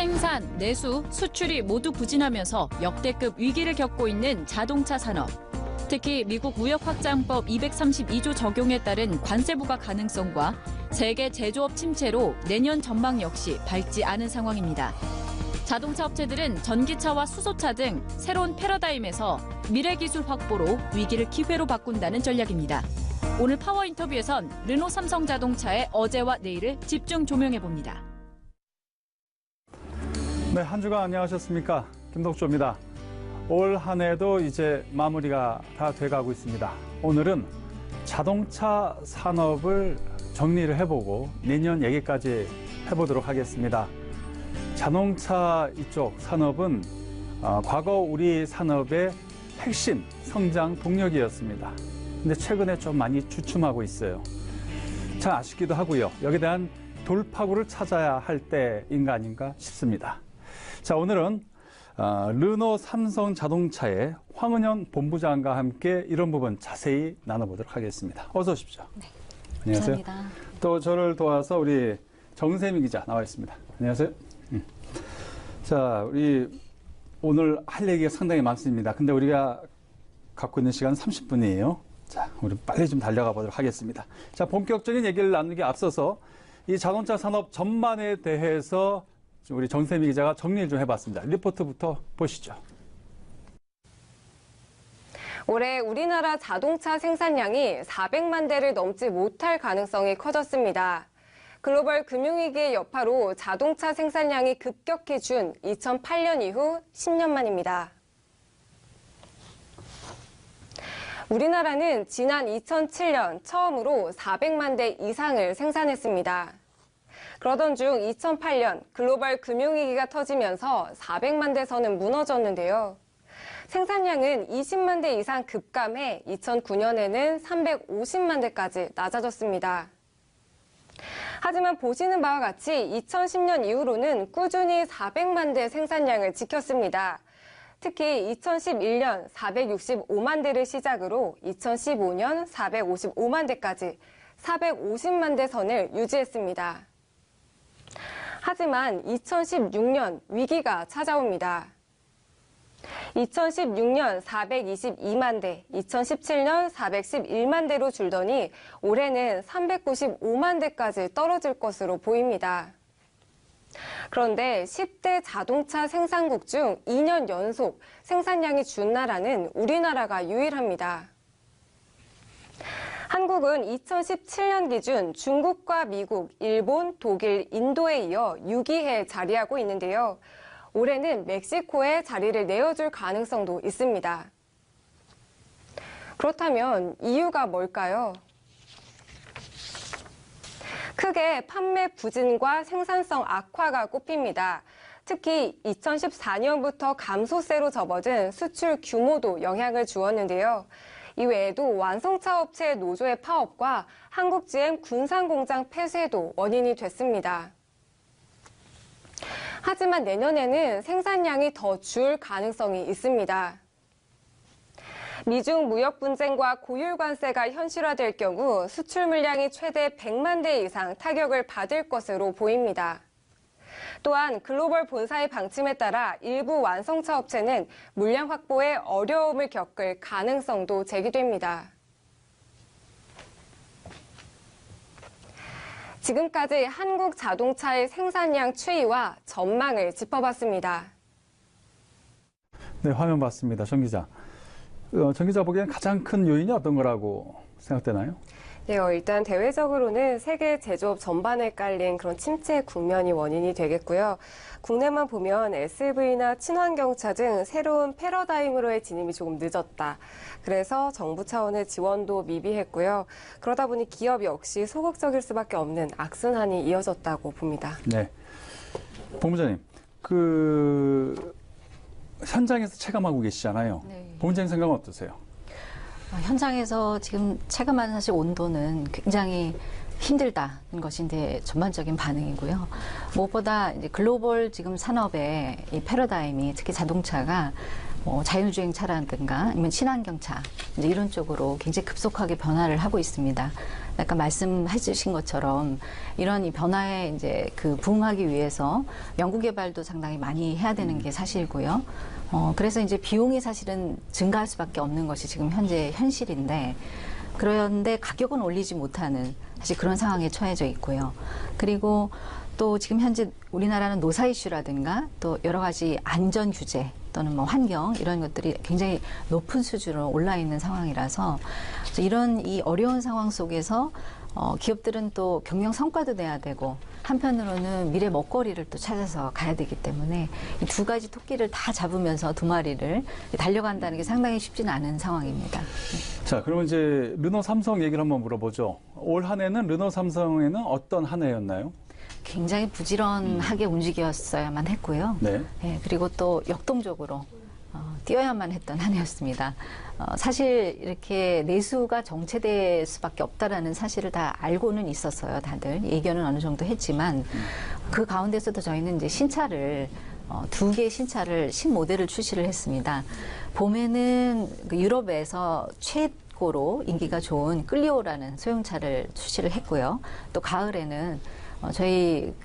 생산, 내수, 수출이 모두 부진하면서 역대급 위기를 겪고 있는 자동차 산업. 특히 미국 무역확장법 232조 적용에 따른 관세 부과 가능성과 세계 제조업 침체로 내년 전망 역시 밝지 않은 상황입니다. 자동차 업체들은 전기차와 수소차 등 새로운 패러다임에서 미래 기술 확보로 위기를 기회로 바꾼다는 전략입니다. 오늘 파워 인터뷰에선 르노 삼성자동차의 어제와 내일을 집중 조명해봅니다. 네, 한 주간 안녕하셨습니까? 김덕조입니다. 올 한 해도 이제 마무리가 다 돼가고 있습니다. 오늘은 자동차 산업을 정리를 해보고 내년 얘기까지 해보도록 하겠습니다. 자동차 이쪽 산업은 과거 우리 산업의 핵심 성장 동력이었습니다. 근데 최근에 좀 많이 주춤하고 있어요. 참 아쉽기도 하고요. 여기에 대한 돌파구를 찾아야 할 때인가 아닌가 싶습니다. 자, 오늘은 르노 삼성 자동차의 황은현 본부장과 함께 이런 부분 자세히 나눠보도록 하겠습니다. 어서 오십시오. 네, 안녕하세요. 감사합니다. 또 저를 도와서 우리 정세미 기자 나와 있습니다. 안녕하세요. 자, 우리 오늘 할 얘기가 상당히 많습니다. 근데 우리가 갖고 있는 시간은 30분이에요. 자, 우리 빨리 좀 달려가 보도록 하겠습니다. 자, 본격적인 얘기를 나누기 앞서서 이 자동차 산업 전반에 대해서 우리 정세미 기자가 정리를 좀 해봤습니다. 리포트부터 보시죠. 올해 우리나라 자동차 생산량이 400만 대를 넘지 못할 가능성이 커졌습니다. 글로벌 금융위기의 여파로 자동차 생산량이 급격히 준 2008년 이후 10년 만입니다. 우리나라는 지난 2007년 처음으로 400만 대 이상을 생산했습니다. 그러던 중 2008년 글로벌 금융위기가 터지면서 400만 대 선은 무너졌는데요. 생산량은 20만 대 이상 급감해 2009년에는 350만 대까지 낮아졌습니다. 하지만 보시는 바와 같이 2010년 이후로는 꾸준히 400만 대 생산량을 지켰습니다. 특히 2011년 465만 대를 시작으로 2015년 455만 대까지 450만 대 선을 유지했습니다. 하지만 2016년 위기가 찾아옵니다. 2016년 422만 대, 2017년 411만 대로 줄더니 올해는 395만 대까지 떨어질 것으로 보입니다. 그런데 10대 자동차 생산국 중 2년 연속 생산량이 준 나라는 우리나라가 유일합니다. 한국은 2017년 기준 중국과 미국, 일본, 독일, 인도에 이어 6위에 자리하고 있는데요. 올해는 멕시코에 자리를 내어줄 가능성도 있습니다. 그렇다면 이유가 뭘까요? 크게 판매 부진과 생산성 악화가 꼽힙니다. 특히 2014년부터 감소세로 접어든 수출 규모도 영향을 주었는데요. 이외에도 완성차 업체 노조의 파업과 한국 GM 군산공장 폐쇄도 원인이 됐습니다. 하지만 내년에는 생산량이 더 줄 가능성이 있습니다. 미중 무역 분쟁과 고율 관세가 현실화될 경우 수출 물량이 최대 100만 대 이상 타격을 받을 것으로 보입니다. 또한 글로벌 본사의 방침에 따라 일부 완성차 업체는 물량 확보에 어려움을 겪을 가능성도 제기됩니다. 지금까지 한국 자동차의 생산량 추이와 전망을 짚어봤습니다. 네, 화면 봤습니다. 정 기자. 정 기자 보기엔 가장 큰 요인이 어떤 거라고 생각되나요? 네, 일단 대외적으로는 세계 제조업 전반에 깔린 그런 침체 국면이 원인이 되겠고요. 국내만 보면 SUV나 친환경차 등 새로운 패러다임으로의 진입이 조금 늦었다. 그래서 정부 차원의 지원도 미비했고요. 그러다 보니 기업 역시 소극적일 수밖에 없는 악순환이 이어졌다고 봅니다. 네, 본부장님, 현장에서 체감하고 계시잖아요. 네. 본부장님 생각은 어떠세요? 현장에서 지금 체감하는 사실 온도는 굉장히 힘들다는 것이 이제 전반적인 반응이고요. 무엇보다 이제 글로벌 지금 산업의 이 패러다임이 특히 자동차가 자율주행차라든가 아니면 친환경차 이제 이런 쪽으로 굉장히 급속하게 변화를 하고 있습니다. 아까 말씀해 주신 것처럼 이런 이 변화에 이제 그 부응하기 위해서 연구개발도 상당히 많이 해야 되는 게 사실이고요. 그래서 이제 비용이 사실은 증가할 수밖에 없는 것이 지금 현재 현실인데 그런데 가격은 올리지 못하는 사실 그런 상황에 처해져 있고요. 그리고 또 지금 현재 우리나라는 노사 이슈라든가 또 여러 가지 안전 규제 또는 뭐 환경 이런 것들이 굉장히 높은 수준으로 올라 있는 상황이라서 이런 이 어려운 상황 속에서 기업들은 또 경영 성과도 내야 되고 한편으로는 미래 먹거리를 또 찾아서 가야 되기 때문에 이 두 가지 토끼를 다 잡으면서 두 마리를 달려간다는 게 상당히 쉽지는 않은 상황입니다. 자, 그러면 이제 르노 삼성 얘기를 한번 물어보죠. 올 한 해는 르노 삼성에는 어떤 한 해였나요? 굉장히 부지런하게 움직였어야만 했고요. 네. 네, 그리고 또 역동적으로 뛰어야만 했던 한 해였습니다. 사실 이렇게 내수가 정체될 수밖에 없다라는 사실을 다 알고는 있었어요. 다들 예견은 어느 정도 했지만 그 가운데서도 저희는 이제 신차를 두 개의 신차를 신모델을 출시를 했습니다. 봄에는 그 유럽에서 최고로 인기가 좋은 클리오라는 소형차를 출시를 했고요. 또 가을에는 저희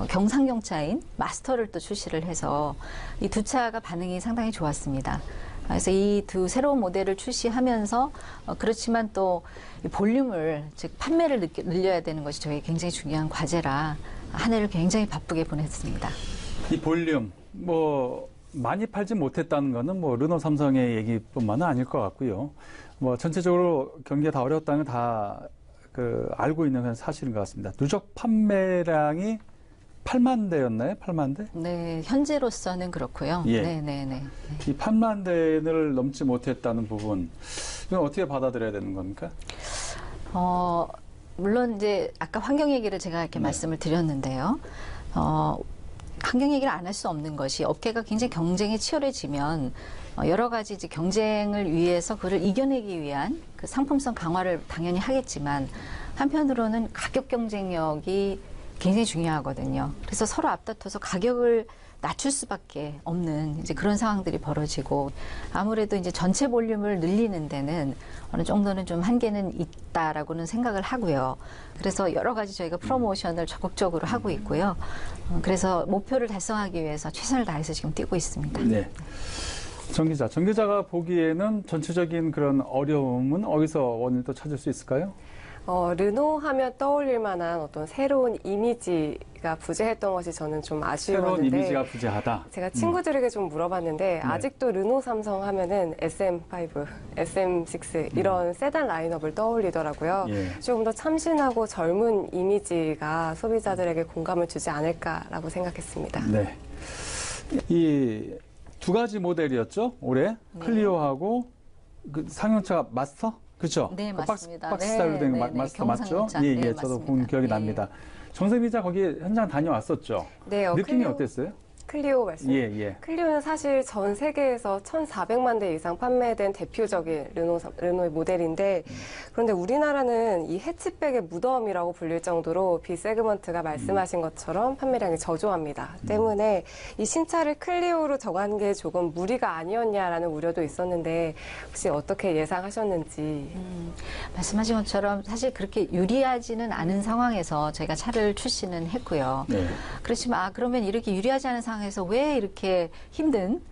경상경차인 마스터를 또 출시를 해서 이 두 차가 반응이 상당히 좋았습니다. 그래서 이 두 새로운 모델을 출시하면서 그렇지만 또 볼륨을 즉 판매를 늘려야 되는 것이 저희 굉장히 중요한 과제라 한 해를 굉장히 바쁘게 보냈습니다. 이 볼륨 많이 팔지 못했다는 거는 르노 삼성의 얘기뿐만은 아닐 것 같고요. 전체적으로 경기가 다 어렵다는 건 다 알고 있는 사실인 것 같습니다. 누적 판매량이 8만 대였나요? 8만 대? 네, 현재로서는 그렇고요. 예. 네. 이 8만 대를 넘지 못했다는 부분, 이건 어떻게 받아들여야 되는 겁니까? 물론 이제 아까 환경 얘기를 제가 이렇게 말씀을 드렸는데요. 환경 얘기를 안 할 수 없는 것이 업계가 굉장히 경쟁이 치열해지면 여러 가지 이제 경쟁을 위해서 그를 이겨내기 위한 그 상품성 강화를 당연히 하겠지만 한편으로는 가격 경쟁력이 굉장히 중요하거든요. 그래서 서로 앞다퉈서 가격을 낮출 수밖에 없는 이제 그런 상황들이 벌어지고 아무래도 이제 전체 볼륨을 늘리는 데는 어느 정도는 좀 한계는 있다라고는 생각을 하고요. 그래서 여러 가지 저희가 프로모션을 적극적으로 하고 있고요. 그래서 목표를 달성하기 위해서 최선을 다해서 지금 뛰고 있습니다. 네. 정 기자가 보기에는 전체적인 그런 어려움은 어디서 원인을 또 찾을 수 있을까요? 르노 하면 떠올릴 만한 어떤 새로운 이미지가 부재했던 것이 저는 좀 아쉬웠는데 새로운 이미지가 부재하다. 제가 친구들에게 좀 물어봤는데 아직도 르노 삼성 하면은 SM5, SM6 이런 세단 라인업을 떠올리더라고요. 예. 조금 더 참신하고 젊은 이미지가 소비자들에게 공감을 주지 않을까라고 생각했습니다. 네. 이 두 가지 모델이었죠? 올해 클리오하고 그 상용차 마스터? 그렇죠? 네, 맞습니다. 박스 스타일로 된 마스터 맞죠? 예, 저도 본 기억이 납니다. 정세미 기자 거기 현장 다녀왔었죠? 네, 느낌이 어땠어요? 클리오 말씀. 예. 클리오는 사실 전 세계에서 1,400만 대 이상 판매된 대표적인 르노의 모델인데 그런데 우리나라는 이 해치백의 무덤이라고 불릴 정도로 B세그먼트가 말씀하신 것처럼 판매량이 저조합니다. 때문에 이 신차를 클리오로 정한 게 조금 무리가 아니었냐라는 우려도 있었는데 혹시 어떻게 예상하셨는지. 말씀하신 것처럼 사실 그렇게 유리하지는 않은 상황에서 저희가 차를 출시는 했고요. 네. 그렇지만 그러면 이렇게 유리하지 않은 상황에서 왜 이렇게 힘든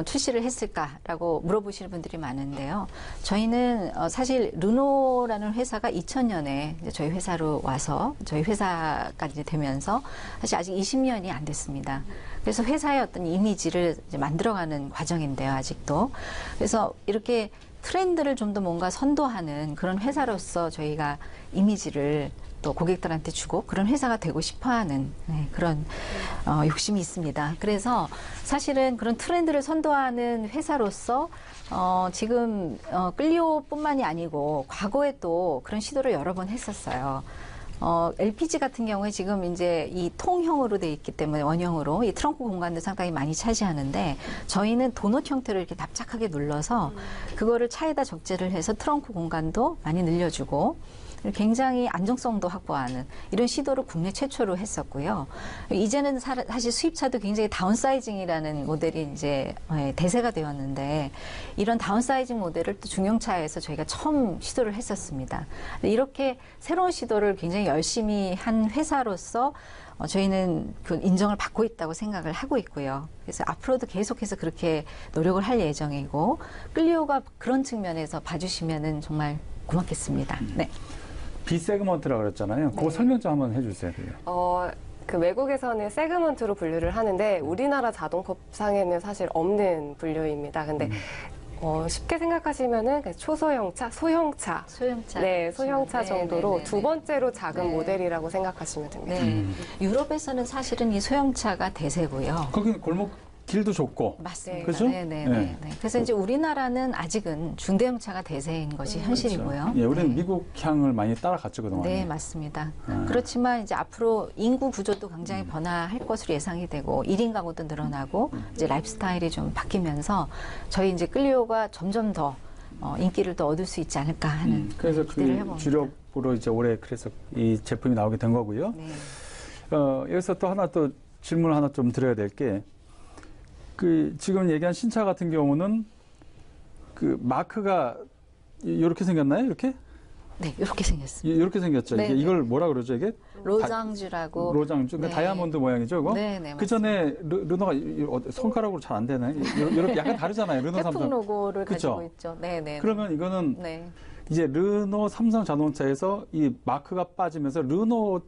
출시를 했을까라고 물어보시는 분들이 많은데요. 저희는 사실 르노라는 회사가 2000년에 저희 회사로 와서 저희 회사까지 되면서 사실 아직 20년이 안 됐습니다. 그래서 회사의 어떤 이미지를 이제 만들어가는 과정인데요, 아직도. 그래서 이렇게 트렌드를 좀 더 뭔가 선도하는 그런 회사로서 저희가 이미지를 또 고객들한테 주고 그런 회사가 되고 싶어하는 그런 욕심이 있습니다. 그래서 사실은 그런 트렌드를 선도하는 회사로서 지금 클리오뿐만이 아니고 과거에 또 그런 시도를 여러 번 했었어요. LPG 같은 경우에 지금 이제 이 통형으로 돼 있기 때문에 원형으로 이 트렁크 공간도 상당히 많이 차지하는데 저희는 도넛 형태로 이렇게 납작하게 눌러서 그거를 차에다 적재를 해서 트렁크 공간도 많이 늘려주고 굉장히 안정성도 확보하는 이런 시도를 국내 최초로 했었고요. 이제는 사실 수입차도 굉장히 다운사이징이라는 모델이 이제 대세가 되었는데 이런 다운사이징 모델을 또 중형차에서 저희가 처음 시도를 했었습니다. 이렇게 새로운 시도를 굉장히 열심히 한 회사로서 저희는 그 인정을 받고 있다고 생각을 하고 있고요. 그래서 앞으로도 계속해서 그렇게 노력을 할 예정이고 클리오가 그런 측면에서 봐주시면은 정말 고맙겠습니다. 네. B 세그먼트라고 그랬잖아요. 그거 설명 좀 한번 해주세요. 그 외국에서는 세그먼트로 분류를 하는데 우리나라 자동법상에는 사실 없는 분류입니다. 근데 쉽게 생각하시면은 초소형차, 소형차. 네, 소형차 정도로 두 번째로 작은 모델이라고 생각하시면 됩니다. 네. 유럽에서는 사실은 이 소형차가 대세고요. 거기는 골목 길도 좁고. 맞습니다. 그죠? 네. 그래서 이제 우리나라는 아직은 중대형차가 대세인 것이 현실이고요. 그렇죠. 예, 우리는 네. 미국 향을 많이 따라갔죠, 그동안. 네, 맞습니다. 그렇지만 이제 앞으로 인구 구조도 굉장히 변화할 것으로 예상이 되고 1인 가구도 늘어나고 이제 라이프 스타일이 좀 바뀌면서 저희 이제 클리오가 점점 더 인기를 더 얻을 수 있지 않을까 하는 그래서 기대를 그 해봅니다. 주력으로 이제 올해 그래서 이 제품이 나오게 된 거고요. 네. 여기서 또 하나 또 질문을 하나 좀 드려야 될 게 그 지금 얘기한 신차 같은 경우는 그 마크가 이렇게 생겼나요? 이렇게? 네, 이렇게 생겼습니다. 이렇게 생겼죠. 네, 이게 네. 이걸 뭐라 그러죠? 이게 로장주라고. 로장주, 네. 다이아몬드 모양이죠, 이거? 네, 네. 그 전에 르노가 손가락으로 잘 안 되나요? 이렇게 약간 다르잖아요. 르노 태풍 삼성. 로고를 그쵸? 가지고 있죠. 네, 네. 그러면 이거는 네. 이제 르노 삼성 자동차에서 이 마크가 빠지면서 르노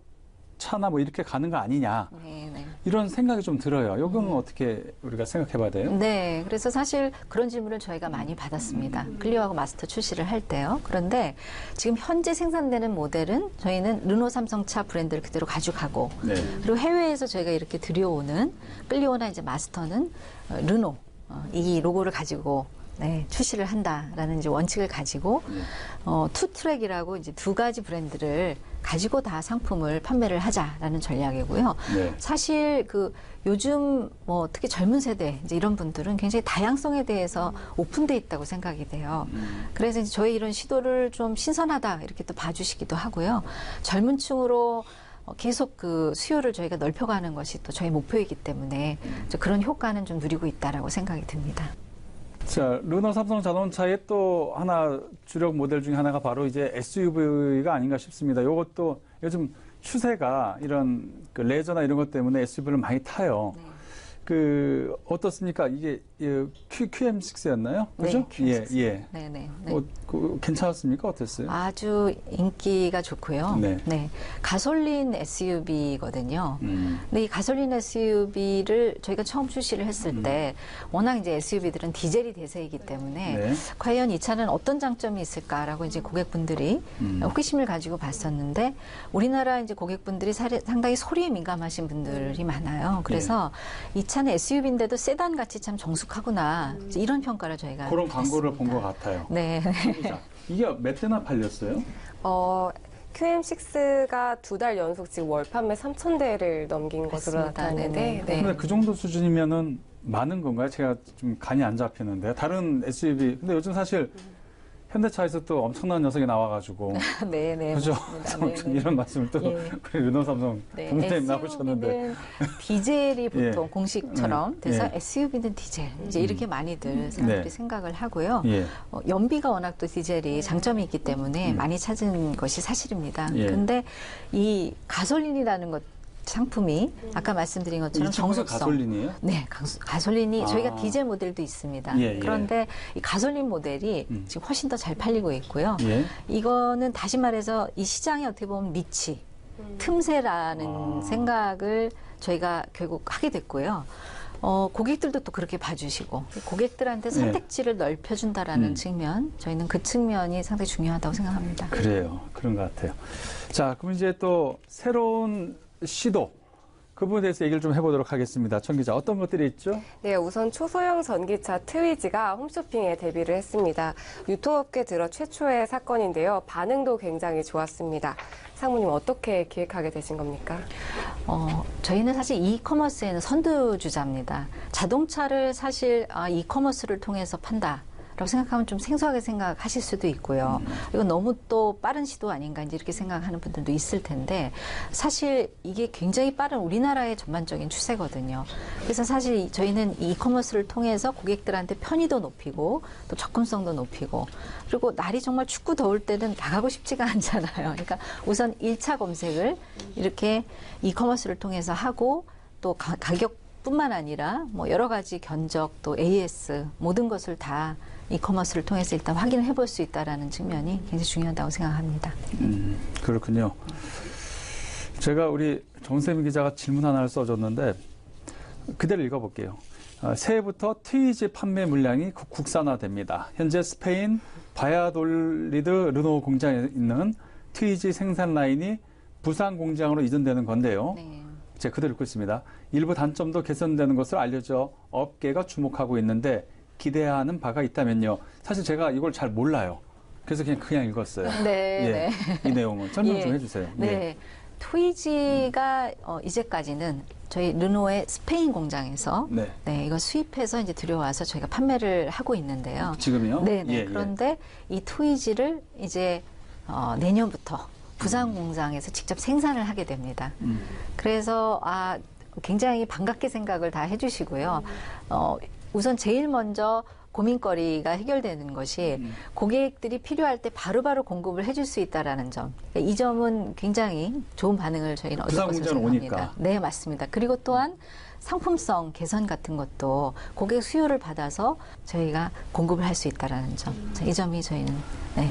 차나 뭐 이렇게 가는 거 아니냐 네, 네. 이런 생각이 좀 들어요. 이거는 어떻게 우리가 생각해봐야 돼요? 네, 그래서 사실 그런 질문을 저희가 많이 받았습니다. 클리오하고 마스터 출시를 할 때요. 그런데 지금 현재 생산되는 모델은 저희는 르노 삼성차 브랜드를 그대로 가져가고 네. 그리고 해외에서 저희가 이렇게 들여오는 클리오나 이제 마스터는 르노 이 로고를 가지고 네, 출시를 한다라는 이제 원칙을 가지고 투 트랙이라고 이제 두 가지 브랜드를 가지고 다 상품을 판매를 하자라는 전략이고요. 네. 사실 그 요즘 뭐 특히 젊은 세대 이제 이런 분들은 굉장히 다양성에 대해서 오픈돼 있다고 생각이 돼요. 그래서 이제 저희 이런 시도를 좀 신선하다 이렇게 또 봐주시기도 하고요. 젊은 층으로 계속 그 수요를 저희가 넓혀가는 것이 또 저희 목표이기 때문에 그런 효과는 좀 누리고 있다라고 생각이 듭니다. 자, 르노 삼성 자동차의 또 하나 주력 모델 중에 하나가 바로 이제 SUV가 아닌가 싶습니다. 이것도 요즘 추세가 이런 그 레저나 이런 것 때문에 SUV를 많이 타요. 네. 그 어떻습니까? 이게 QM6였나요? 그죠? 네, 예. 네네. 괜찮았습니까? 어땠어요? 아주 인기가 좋고요. 네. 가솔린 SUV거든요. 근데 이 가솔린 SUV를 저희가 처음 출시를 했을 때 워낙 이제 SUV들은 디젤이 대세이기 때문에 네. 과연 이 차는 어떤 장점이 있을까라고 이제 고객분들이 호기심을 가지고 봤었는데 우리나라 이제 고객분들이 상당히 소리에 민감하신 분들이 많아요. 그래서 이 차는 SUV인데도 세단 같이 참 정숙하구나 이런 평가를 저희가 그런 광고를 본 했습니다. 것 같아요. 네. 자, 이게 몇 대나 팔렸어요? QM6가 2달 연속 지금 월 판매 3,000대를 넘긴 것으로 맞습니다. 나타나는데 네네. 네. 근데 그 정도 수준이면은 많은 건가요? 제가 좀 간이 안 잡히는데 다른 SUV 근데 요즘 사실 현대차에서 또 엄청난 녀석이 나와가지고 네, 그죠? 맞습니다. 네, 네. 이런 말씀을 또 예. 우리 르노 삼성 부모님 나오셨는데 SUV는 디젤이 보통 예. 공식처럼 돼서 예. SUV는 디젤 이제 이렇게 많이들 사람들이 네. 생각을 하고요. 예. 연비가 워낙 또 디젤이 장점이 있기 때문에 많이 찾은 것이 사실입니다. 예. 근데 이 가솔린이라는 것 상품이 아까 말씀드린 것처럼 이 친구가 정숙성. 가솔린이에요? 네, 가솔린이 아. 저희가 디젤 모델도 있습니다. 예, 예. 그런데 이 가솔린 모델이 지금 훨씬 더 잘 팔리고 있고요. 예. 이거는 다시 말해서 이 시장이 어떻게 보면 니치, 틈새라는 생각을 저희가 결국 하게 됐고요. 고객들도 또 그렇게 봐주시고 고객들한테 선택지를 넓혀준다라는 측면, 저희는 그 측면이 상당히 중요하다고 생각합니다. 그래요. 그런 것 같아요. 자, 그럼 이제 또 새로운 시도 그 부분에 대해서 얘기를 좀 해보도록 하겠습니다. 천 기자, 어떤 것들이 있죠? 네, 우선 초소형 전기차 트위지가 홈쇼핑에 데뷔를 했습니다. 유통업계 들어 최초의 사건인데요. 반응도 굉장히 좋았습니다. 상무님 어떻게 기획하게 되신 겁니까? 저희는 사실 이커머스에는 선두주자입니다. 자동차를 사실 이커머스를 통해서 판다. 라고 생각하면 좀 생소하게 생각하실 수도 있고요. 이건 너무 또 빠른 시도 아닌가 이제 이렇게 생각하는 분들도 있을 텐데 사실 이게 굉장히 빠른 우리나라의 전반적인 추세거든요. 그래서 사실 저희는 이 이커머스를 통해서 고객들한테 편의도 높이고 또 접근성도 높이고 그리고 날이 정말 춥고 더울 때는 나가고 싶지가 않잖아요. 그러니까 우선 1차 검색을 이렇게 이커머스를 통해서 하고 또 가격뿐만 아니라 뭐 여러 가지 견적 또 AS 모든 것을 다 이커머스를 통해서 일단 확인을 해볼 수 있다는 측면이 굉장히 중요하다고 생각합니다. 그렇군요. 제가 우리 정세민 기자가 질문 하나를 써줬는데 그대로 읽어볼게요. 새해부터 트위지 판매 물량이 국산화됩니다. 현재 스페인 바야돌리드 르노 공장에 있는 트위지 생산 라인이 부산 공장으로 이전되는 건데요. 네. 제가 그대로 읽고 있습니다. 일부 단점도 개선되는 것으로 알려져 업계가 주목하고 있는데 기대하는 바가 있다면요. 사실 제가 이걸 잘 몰라요. 그래서 그냥 읽었어요. 네, 이 내용을 설명 좀 예. 해주세요. 네. 트위지가 이제까지는 저희 르노의 스페인 공장에서 네. 이거 수입해서 이제 들여와서 저희가 판매를 하고 있는데요. 지금요? 네. 예, 그런데 이 트위지를 이제 내년부터 부산 공장에서 직접 생산을 하게 됩니다. 그래서 굉장히 반갑게 생각을 다 해주시고요. 우선 제일 먼저 고민거리가 해결되는 것이 고객들이 필요할 때 바로바로 공급을 해줄 수 있다라는 점. 이 점은 굉장히 좋은 반응을 저희는 얻을 부산 것으로 공장으로 생각합니다. 오니까. 네, 맞습니다. 그리고 또한 상품성 개선 같은 것도 고객 수요를 받아서 저희가 공급을 할 수 있다라는 점. 이 점이 저희는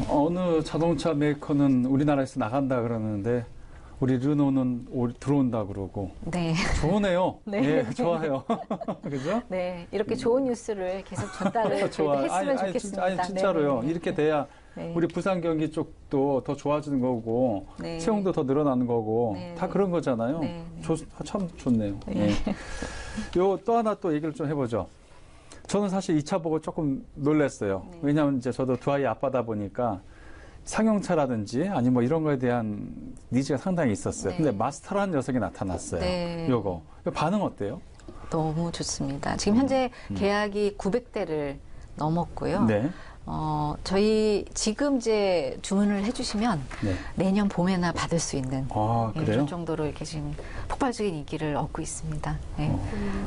어느 자동차 메이커는 우리나라에서 나간다 그러는데 우리 르노는 들어온다 그러고 네. 좋으네요. 네. 예, 좋아요. 그죠? 네, 이렇게 좋은 뉴스를 계속 전달을 좋아요. 했으면 좋겠습니다. 진짜로요. 네. 이렇게 돼야 네. 우리 부산 경기 쪽도 더 좋아지는 거고 네. 채용도 더 늘어나는 거고 네. 다 그런 거잖아요. 네. 참 좋네요. 네. 예. 요 또 하나 또 얘기를 좀 해보죠. 저는 사실 이 차 보고 조금 놀랐어요. 네. 왜냐하면 이제 저도 두 아이 아빠다 보니까 상용차라든지 아니 뭐 이런 거에 대한 니즈가 상당히 있었어요. 네. 근데 마스터라는 녀석이 나타났어요. 네. 요거 반응 어때요? 너무 좋습니다. 지금 현재 계약이 900대를 넘었고요. 네. 저희 지금 이제 주문을 해주시면 네. 내년 봄에나 받을 수 있는 그래요? 그럴 정도로 이렇게 지금 폭발적인 인기를 얻고 있습니다. 네.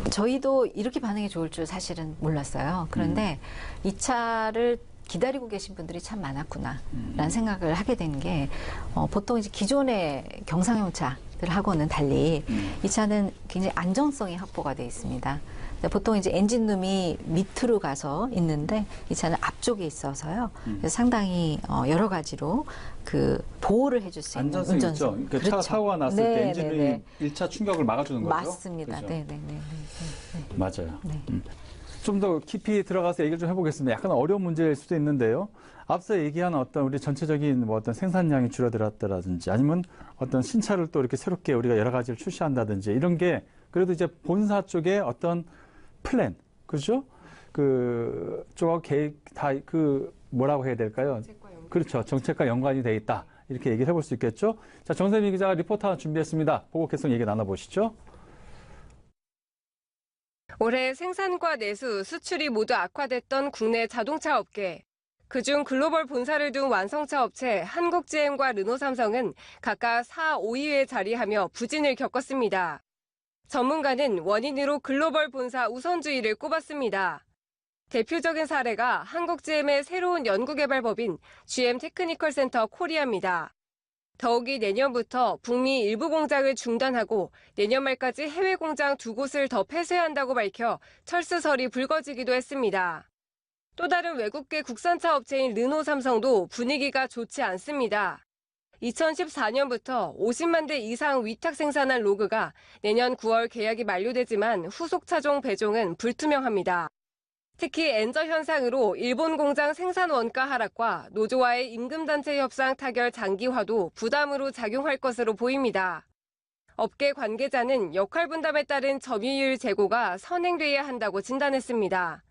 저희도 이렇게 반응이 좋을 줄 사실은 몰랐어요. 그런데 이 차를 기다리고 계신 분들이 참 많았구나라는 생각을 하게 된 게 보통 이제 기존의 경상용 차들하고는 달리 이 차는 굉장히 안정성이 확보가 되어 있습니다. 보통 이제 엔진룸이 밑으로 가서 있는데 이 차는 앞쪽에 있어서요. 그래서 상당히 여러 가지로 그 보호를 해줄 수 있는 안전성이 있죠. 그러니까 차가 사고가 났을 때 엔진이 1차 충격을 막아주는 거죠. 맞습니다. 그렇죠? 네. 맞아요. 네. 좀 더 깊이 들어가서 얘기를 좀 해보겠습니다. 약간 어려운 문제일 수도 있는데요. 앞서 얘기한 어떤 우리 전체적인 뭐 어떤 생산량이 줄어들었다든지 아니면 어떤 신차를 또 이렇게 새롭게 우리가 여러 가지를 출시한다든지 이런 게 그래도 이제 본사 쪽에 어떤 플랜, 그죠? 쪽하고 계획 다 뭐라고 해야 될까요? 그렇죠. 정책과 연관이 돼 있다. 이렇게 얘기를 해볼 수 있겠죠? 자, 정세민 기자가 리포트 하나 준비했습니다. 보고 계속 얘기 나눠보시죠. 올해 생산과 내수, 수출이 모두 악화됐던 국내 자동차 업계. 그중 글로벌 본사를 둔 완성차 업체 한국GM과 르노삼성은 각각 4, 5위에 자리하며 부진을 겪었습니다. 전문가는 원인으로 글로벌 본사 우선주의를 꼽았습니다. 대표적인 사례가 한국GM의 새로운 연구개발법인 GM 테크니컬 센터 코리아입니다. 더욱이 내년부터 북미 일부 공장을 중단하고 내년 말까지 해외 공장 2곳을 더 폐쇄한다고 밝혀 철수설이 불거지기도 했습니다. 또 다른 외국계 국산차 업체인 르노삼성도 분위기가 좋지 않습니다. 2014년부터 50만 대 이상 위탁 생산한 로그가 내년 9월 계약이 만료되지만 후속 차종 배종은 불투명합니다. 특히 엔저 현상으로 일본 공장 생산 원가 하락과 노조와의 임금단체 협상 타결 장기화도 부담으로 작용할 것으로 보입니다. 업계 관계자는 역할 분담에 따른 점유율 제고가 선행돼야 한다고 진단했습니다.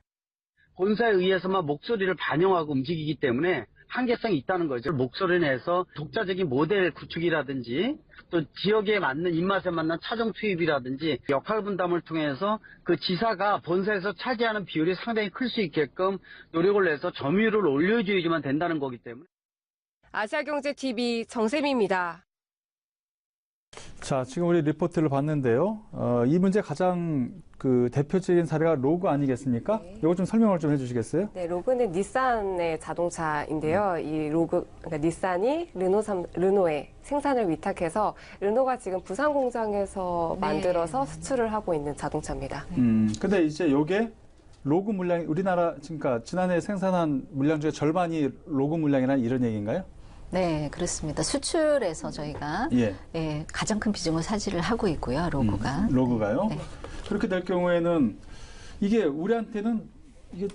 본사에 의해서만 목소리를 반영하고 움직이기 때문에 한계성이 있다는 거죠. 목소리 내서 독자적인 모델 구축이라든지 또 지역에 맞는 입맛에 맞는 차종 투입이라든지 역할 분담을 통해서 그 지사가 본사에서 차지하는 비율이 상당히 클 수 있게끔 노력을 해서 점유율을 올려줘야지만 된다는 거기 때문에. 아시아경제TV 정세미입니다. 자, 지금 우리 리포트를 봤는데요. 이 문제 가장 그 대표적인 사례가 로그 아니겠습니까? 네. 이거 좀 설명을 좀 해주시겠어요? 네, 로그는 닛산의 자동차인데요. 이 로그, 그러니까 닛산이 르노에 생산을 위탁해서 르노가 지금 부산 공장에서 네. 만들어서 수출을 하고 있는 자동차입니다. 근데 이제 요게 로그 물량, 우리나라, 그러니까 지난해 생산한 물량 중에 절반이 로그 물량이라는 이런 얘기인가요? 네, 그렇습니다. 수출에서 저희가 예. 예, 가장 큰 비중을 차지를 하고 있고요, 로고가. 로그가요? 네. 그렇게 될 경우에는 이게 우리한테는 이게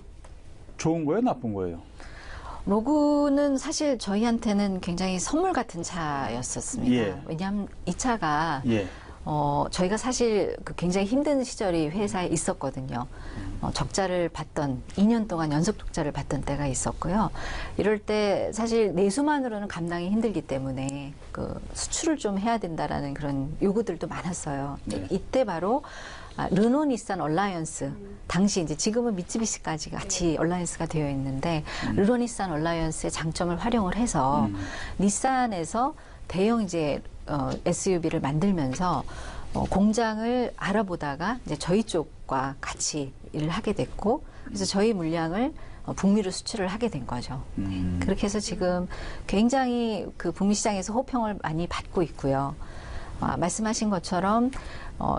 좋은 거예요, 나쁜 거예요? 로고는 사실 저희한테는 굉장히 선물 같은 차였었습니다. 예. 왜냐하면 이 차가 예. 저희가 사실 그 굉장히 힘든 시절이 회사에 있었거든요. 적자를 받던 2년 동안 연속 적자를 받던 때가 있었고요. 이럴 때 사실 내수만으로는 감당이 힘들기 때문에 그 수출을 좀 해야 된다라는 그런 요구들도 많았어요. 네. 이때 바로 르노 닛산 얼라이언스 당시 이제 지금은 미쯔비시까지 같이 얼라이언스가 되어 있는데 르노 닛산 얼라이언스의 장점을 활용을 해서 닛산에서 대형 이제 SUV를 만들면서 공장을 알아보다가 이제 저희 쪽과 같이 일을 하게 됐고 그래서 저희 물량을 북미로 수출을 하게 된 거죠. 그렇게 해서 지금 굉장히 그 북미 시장에서 호평을 많이 받고 있고요. 말씀하신 것처럼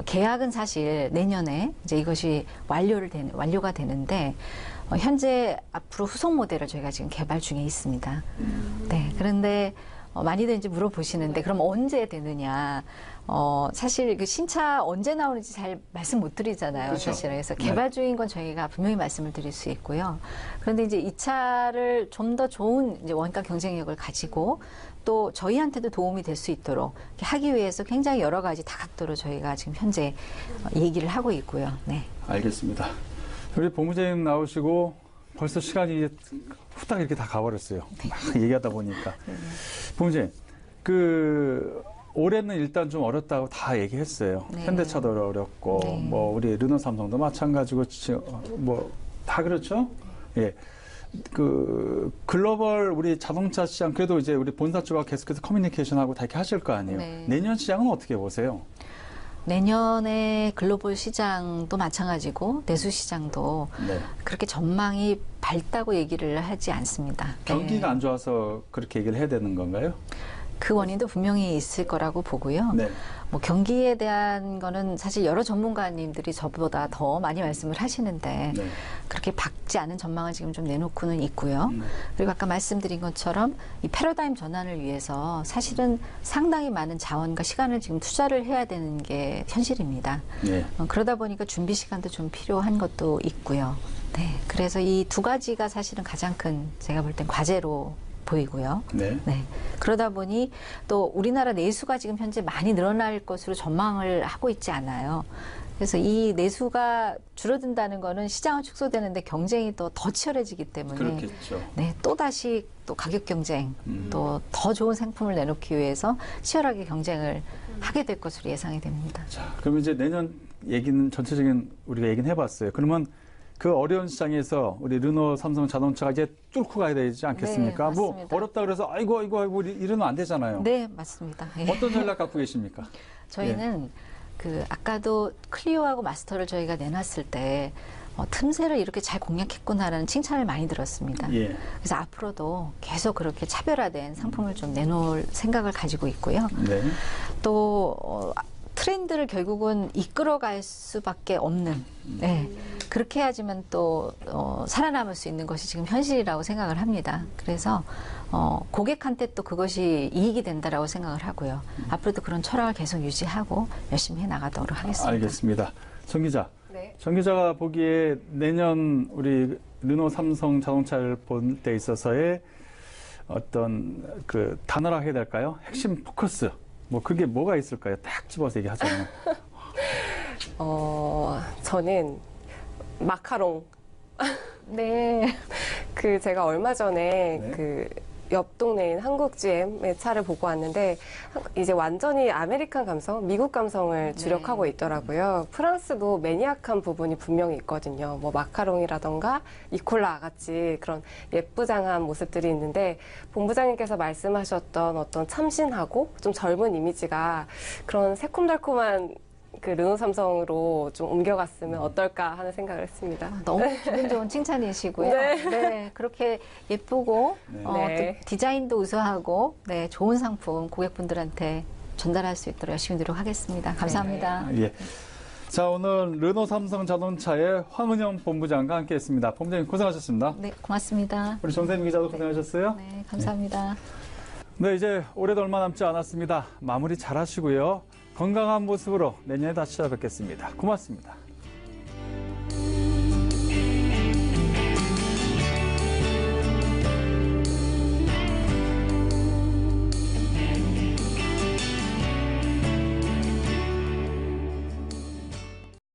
계약은 사실 내년에 이제 이것이 완료가 되는데 현재 앞으로 후속 모델을 저희가 지금 개발 중에 있습니다. 네, 그런데 많이들 이제 물어보시는데 그럼 언제 되느냐? 사실 그 신차 언제 나오는지 잘 말씀 못 드리잖아요. 그렇죠. 사실은. 그래서 네. 개발 중인 건 저희가 분명히 말씀을 드릴 수 있고요. 그런데 이제 이 차를 좀 더 좋은 이제 원가 경쟁력을 가지고 또 저희한테도 도움이 될 수 있도록 이렇게 하기 위해서 굉장히 여러 가지 다각도로 저희가 지금 현재 얘기를 하고 있고요. 네. 알겠습니다. 우리 본부장님 나오시고 벌써 시간이 이제 후딱 이렇게 다 가버렸어요. 막 얘기하다 보니까. 본부장님, 올해는 일단 좀 어렵다고 다 얘기했어요. 네. 현대차도 어렵고, 네. 뭐, 우리 르노 삼성도 마찬가지고, 뭐, 다 그렇죠? 예. 글로벌 우리 자동차 시장, 그래도 이제 우리 본사 쪽과 계속해서 커뮤니케이션하고 다 이렇게 하실 거 아니에요. 네. 내년 시장은 어떻게 보세요? 내년에 글로벌 시장도 마찬가지고 내수 시장도 네. 그렇게 전망이 밝다고 얘기를 하지 않습니다. 경기가 네. 안 좋아서 그렇게 얘기를 해야 되는 건가요? 그 원인도 분명히 있을 거라고 보고요. 네. 뭐 경기에 대한 거는 사실 여러 전문가님들이 저보다 더 많이 말씀을 하시는데 네. 그렇게 밝지 않은 전망을 지금 좀 내놓고는 있고요. 그리고 아까 말씀드린 것처럼 이 패러다임 전환을 위해서 사실은 상당히 많은 자원과 시간을 지금 투자를 해야 되는 게 현실입니다. 네. 그러다 보니까 준비 시간도 좀 필요한 것도 있고요. 네, 그래서 이 두 가지가 사실은 가장 큰 제가 볼 땐 과제로 보이고요. 네. 네. 그러다 보니 또 우리나라 내수가 지금 현재 많이 늘어날 것으로 전망을 하고 있지 않아요. 그래서 이 내수가 줄어든다는 거는 시장은 축소되는데 경쟁이 또 더 치열해지기 때문에 그렇겠죠. 네, 또다시 또 가격 경쟁, 또 더 좋은 상품을 내놓기 위해서 치열하게 경쟁을 하게 될 것으로 예상이 됩니다. 자, 그럼 이제 내년 얘기는 전체적인 우리가 얘기는 해봤어요. 그러면 그 어려운 시장에서 우리 르노, 삼성 자동차가 이제 뚫고 가야 되지 않겠습니까? 네, 뭐 맞습니다. 어렵다 그래서 아이고 이러면 안 되잖아요. 네, 맞습니다. 예. 어떤 전략 갖고 계십니까? 저희는 아까도 클리오하고 마스터를 저희가 내놨을 때 틈새를 이렇게 잘 공략했구나라는 칭찬을 많이 들었습니다. 예. 그래서 앞으로도 계속 그렇게 차별화된 상품을 좀 내놓을 생각을 가지고 있고요. 네. 또 트렌드를 결국은 이끌어갈 수밖에 없는 네. 그렇게 해야지만 또 살아남을 수 있는 것이 지금 현실이라고 생각을 합니다. 그래서 고객한테 또 그것이 이익이 된다라고 생각을 하고요. 앞으로도 그런 철학을 계속 유지하고 열심히 해나가도록 하겠습니다. 알겠습니다. 정 기자. 네. 정 기자가 보기에 내년 우리 르노, 삼성 자동차를 볼 때 있어서의 어떤 그 단어라 해야 될까요? 핵심 포커스. 뭐 그게 뭐가 있을까요? 딱 집어서 얘기하자면. 저는 마카롱. 네. 제가 얼마 전에 네. 옆 동네인 한국 GM의 차를 보고 왔는데 이제 완전히 아메리칸 감성, 미국 감성을 주력하고 있더라고요. 프랑스도 매니악한 부분이 분명히 있거든요. 뭐 마카롱이라던가 니콜라 같이 그런 예쁘장한 모습들이 있는데 본부장님께서 말씀하셨던 어떤 참신하고 좀 젊은 이미지가 그런 새콤달콤한 그 르노 삼성으로 좀 옮겨갔으면 어떨까 하는 생각을 했습니다. 너무 기분 좋은 칭찬이시고요. 네. 네, 그렇게 예쁘고 네. 또 디자인도 우수하고 네, 좋은 상품 고객분들한테 전달할 수 있도록 열심히 노력하겠습니다. 감사합니다. 예. 자, 오늘 르노 삼성 자동차의 황은영 본부장과 함께했습니다. 본부장님 고생하셨습니다. 네, 고맙습니다. 우리 정세민 기자도 고생하셨어요. 네, 감사합니다. 네, 이제 올해도 얼마 남지 않았습니다. 마무리 잘하시고요. 건강한 모습으로 내년에 다시 찾아뵙겠습니다. 고맙습니다.